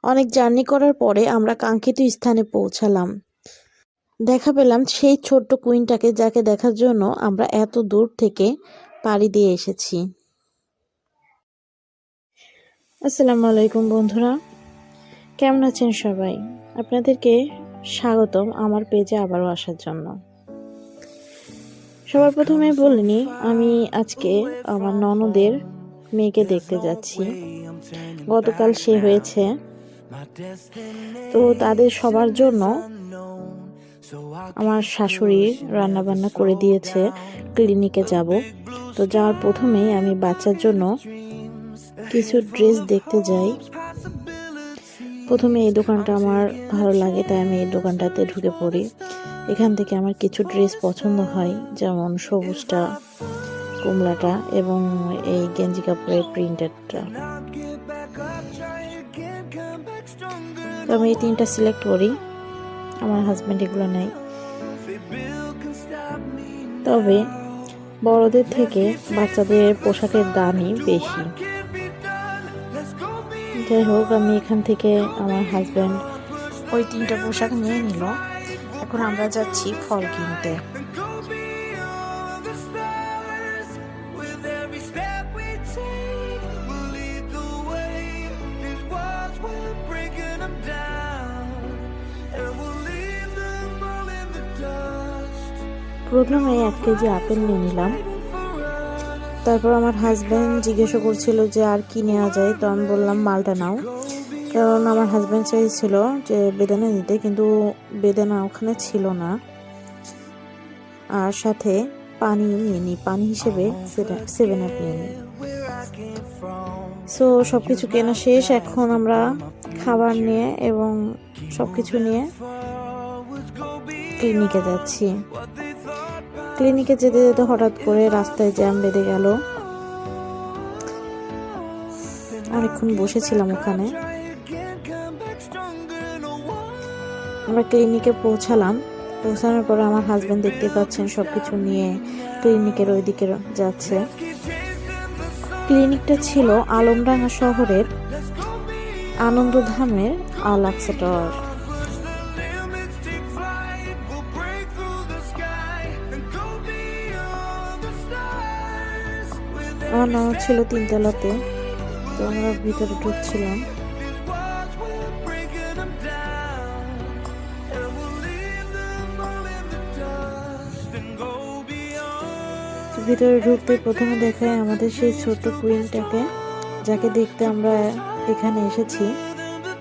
অনেক জার্নি করার পরে আমরা কাঙ্ক্ষিত স্থানে পৌঁছালাম। দেখা পেলাম সেই ছোট্ট কুইনটাকে, যাকে দেখার জন্য আমরা এত দূর থেকে পাড়ি দিয়ে এসেছি। আসসালামু আলাইকুম বন্ধুরা, কেমন আছেন সবাই? আপনাদেরকে স্বাগতম আমার পেজে আবারও আসার জন্য। সবার প্রথমে বলে নিই, আমি আজকে আমার ননদের মেয়েকে দেখতে যাচ্ছি। গতকাল সে হয়েছে, তো তাদের সবার জন্য আমার শাশুড়ি রান্না বান্না করে দিয়েছে। ক্লিনিকে যাব, তো যাওয়ার প্রথমেই আমি বাচ্চার জন্য কিছু ড্রেস দেখতে যাই। প্রথমে এই দোকানটা আমার ভালো লাগে, তাই আমি এই দোকানটাতে ঢুকে পড়ি। এখান থেকে আমার কিছু ড্রেস পছন্দ হয়, যেমন সবুজটা, কমলাটা এবং এই গেঞ্জি কাপড়ের প্রিন্টেডটা। তো আমি এই তিনটা সিলেক্ট করি, আমার হাজব্যান্ড এগুলো নেয়। তবে বড়দের থেকে বাচ্চাদের পোশাকের দামই বেশি। যাই হোক, আমি এখান থেকে আমার হাজব্যান্ড ওই তিনটা পোশাক নিয়ে নিল। এখন আমরা যাচ্ছি ফল কিনতে। প্রথমে 1 কেজি আপেল নিয়ে নিলাম। তারপর আমার হাজব্যান্ড জিজ্ঞাসা করছিল যে আর কি নেওয়া যায়, তো আমি বললাম মালটা নাও, কারণ আমার হাজব্যান্ড চাইছিল যে বেদানা নিতে, কিন্তু বেদানা ওখানে ছিল না। আর সাথে পানি নিয়ে নিই, পানি হিসেবে 7 আপ নিয়ে নিই। সো সবকিছু কেনা শেষ, এখন আমরা খাবার নিয়ে এবং সবকিছু নিয়ে ক্লিনিকে যাচ্ছি। ক্লিনিকে যেতে যেতে হঠাৎ করে রাস্তায় জ্যাম বেঁধে গেল। অনেকক্ষণ বসেছিলাম ওখানে। আমরা ক্লিনিকে পৌঁছালাম। পৌঁছানোর পরে আমার হাজব্যান্ড দেখতে পাচ্ছেন সবকিছু নিয়ে ক্লিনিকের ওইদিকে যাচ্ছে। ক্লিনিকটা ছিল আলমডাঙ্গা শহরের আনন্দধামের আল-আকসা টাওয়ার। আমার ননদ ছিল 3 তলাতে, তো আমরা ভিতরে ঢুকছিলাম। ভিতরে ঢুকতে প্রথমে দেখায় আমাদের সেই ছোট্ট কুইনটাকে, যাকে দেখতে আমরা এখানে এসেছি।